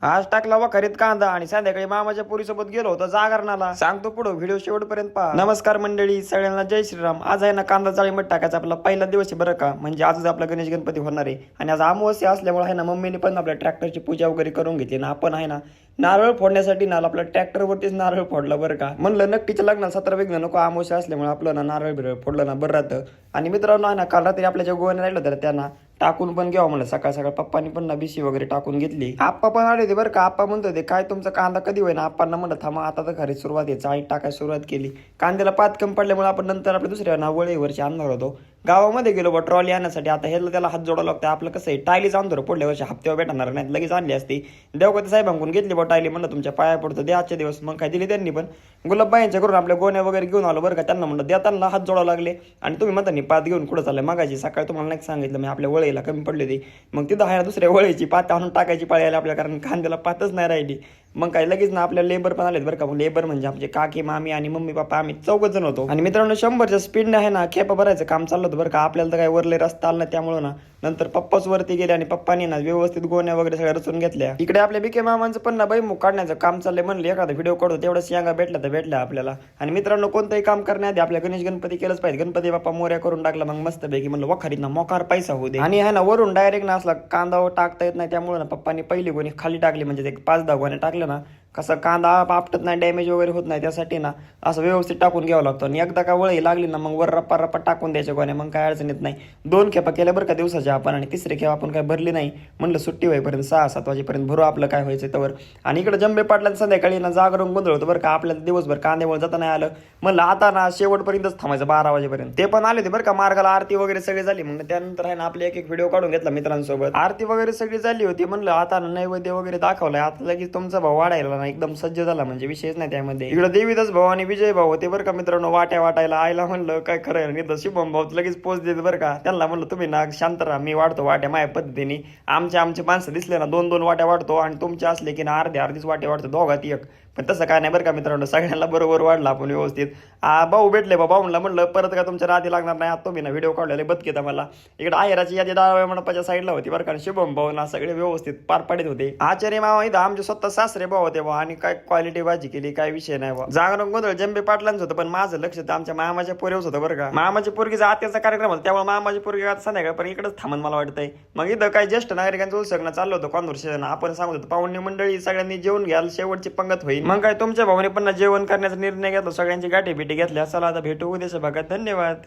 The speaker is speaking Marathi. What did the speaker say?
आज टाकला वखारीत कांदा आणि संध्याकाळी मामाच्या पोरीसोबत गेलो होतो जागरणाला. सांगतो पुढे व्हिडिओ शेवटपर्यंत पहा. नमस्कार मंडळी, सगळ्यांना जय श्रीराम. आज आहे ना कांदा चाळीमध्ये टाकायचा आपला पहिला दिवस आहे बरं का. म्हणजे आजच आपला गणेश गणपती होणार आहे आणि आज अमावस्या असल्यामुळे आहे ना मम्मीने पण आपल्या ट्रॅक्टरची पूजा वगैरे करून घेतली ना. आपण आहे ना नारळ फोडण्यासाठी ना आपल्या ट्रॅक्टरवरतीच नारळ फोडला बरं का. म्हणलं नक्कीच लग्नाला 17 विघ्न नको, अमावस्या असल्यामुळे आपलं ना नारळ बिरळ फोडलं ना बरं राहतं. आणि मित्रांनो आहे ना काल रात्री आपल्या ज्या गोवाने राहिलं होतं त्यांना टाकून पण घ्यावं म्हणलं. सकाळ सकाळ पप्पानी पण ना बिशी वगैरे टाकून घेतली. आप्पा पण आले होते बरं का. आप्पा म्हणत होते काय तुमचा कांदा कधी होईल. आप्पांना म्हणलं थांबा आता तर खरी सुरुवात आहे. चाळीत टाकायला सुरुवात केली. कांद्याला पात कमी पडल्यामुळे आपण नंतर आपल्या दुसऱ्या ना वळीवरची आणणार होतो. गावामध्ये गेलो बा ट्रॉली आणण्यासाठी. आता ह्याला त्याला हात जोडावं लागतं. आपलं कसं आहे टायलीच आणतो पुढल्या वर्षी हप्त्यावर भेटणार नाही, लगेच आणली असती. देवगती साहेबांकडून घेतली बा टायली. म्हणलं तुमच्या पाया पडतो द्या आजच्या दिवस. मग काय दिली त्यांनी पण. गुलाबबाईंच्या करून आपल्या गोण्या वगैरे घेऊन आलो बरं का. त्यांना म्हणलं देताना हात जोडावं लागले. आणि तुम्ही म्हणता पात घेऊन कुठं चाललंय. मगाची सकाळी तुम्हाला नाही सांगितलं मी आपल्या वळीला कमी पडली होती. मग तिथं आहे दुसऱ्या वळीची पात आणून टाकायची पाळी आली आपल्या, कारण कांद्याला पातच नाही राहिली. मग काय लगेच ना आपल्या लेबर पण आलेत बरं का. लेबर म्हणजे आमचे काकी मामी आणि मम्मी पप्पा, आम्ही 4 जण होतो. आणि मित्रांनो 100च्या स्पीडने आहे ना खेपा भरायचं काम चाललं होतं बरं का. आपल्याला तर काय वरले रस्ता आला नाही त्यामुळे ना नंतर पप्पाच वरती गेले आणि पप्पानी ना व्यवस्थित गोण्या वगैरे सगळ्या रचून घेतल्या. इकडे आपल्या बिके मामांचं पण ना बैमुख काढण्याचं काम चाललंय. म्हणलं एखादा व्हिडिओ काढतो, तेवढं शेंगा भेटला तर भेटला आपल्याला. आणि मित्रांनो कोणतंही काम करण्याआधी आपल्या गणेश गणपती केलंच पाहिजे. गणपती बाप्पा मोर्या करून टाकला मग मस्त पैकी म्हणलं वखारीत ना मोकार पैसा होऊ दे. आणि आहे ना वरून डायरेक्ट ना असला कांदा टाकता येत नाही त्यामुळे ना पप्पानी पहिली गोणी खाली टाकली. म्हणजे ते 5-10 गोण्या टाकल्या ना कसं कांदा आपटत नाही, डॅमेज वगैरे होत नाही. त्यासाठी ना असं व्यवस्थित टाकून घ्यावं लागतं. आणि एकदा का वळी लागली ना मग वर रप्पा रप्पा टाकून द्यायच्या गोण्या, मग काय अडचण येत नाही. 2 खेपा केल्या बरं का दिवसाच्या आपण. आणि तिसरी खेप आपण काय भरली नाही. म्हणलं सुट्टी होईपर्यंत 6-7 वाजेपर्यंत भरू आपलं काय व्हायचं त्यावर. आणि इकडे जंबे पाटला संध्याकाळी ना जागरण गोंधळ होतं बरं का. आपल्याला दिवसभर कांद्यामुळे जाता नाही आलं. म्हणलं आता ना शेवटपर्यंतच थांबायचं 12 वाजेपर्यंत. ते पण आले होते बरं का. मार्गाला आरती वगैरे सगळी झाली. मग त्यानंतर आहे ना आपले एक व्हिडिओ काढून घेतला मित्रांसोबत. आरती वगैरे सगळी झाली होती. म्हणलं आता नैवेद्य वगैरे दाखवलाय. आता लगेच तुमचा भाऊ वाढायला ना एकदम सज्ज झाला, म्हणजे विषयच नाही त्यामध्ये. इकडे देवीदास भाऊ आणि विजय भाऊ होते बरं का मित्रांनो वाट्या वाटायला. आईला म्हणलं काय खरं नाही तर शुभम भाऊ लगेच पोच देत बरं का. त्यांना म्हणलं तुम्ही ना शांत राहा, मी वाढतो वाट्या माझ्या पद्धतीने. आमचे माणसं दिसले ना 2-2 वाट्या वाढतो आणि तुमचे असले की ना अर्धीच वाट्या वाढतो, दोघात एक. पण तसं काय नाही बरं का मित्रांनो, सगळ्यांना बरोबर वाढला आपण व्यवस्थित. भाऊ भेटले बा. भाऊला म्हणलं परत का तुमच्या राधी लागणार नाही. आता तुम्ही ना व्हिडिओ काढलेले बदकेत मला. इकडे आहेराची यादी डाव्या मंडपाच्या साईडला होती बरं का. शुभम भाऊ ना सगळे व्यवस्थित पार पाडीत होते. आचार्य मामा इथं आमचे स्वतः सासरे भाऊ होते बा. आणि काय क्वालिटी भाजी केली काय विषय नाही बा. जागरण गोंधळ जंबे पाटलांच होतं, पण माझं लक्ष तर आमच्या मामाच्या पोरीवच होतं बरं का. मामाच्या पोरगीचा आत्याचा कार्यक्रम होता त्यामुळे मामाची पोरगी आता संध्याकाळ पण इकडेच थांबन मला वाटतंय. मग इथं काय ज्येष्ठ नागरिकांचं उत्सव चाललं होतं कॉन्व्हर्सेशन. आपण सांगत होतो पाहुणे मंडळी सगळ्यांनी जेवण घ्याल, शेवटची पंगत होईल. मग काय तुमच्या भाऊने पण जेवण करण्याचा निर्णय घेतला, सगळ्यांची गाठी भेटी घेतल्या. चला आता भेटू उद्याच्या भागात. धन्यवाद.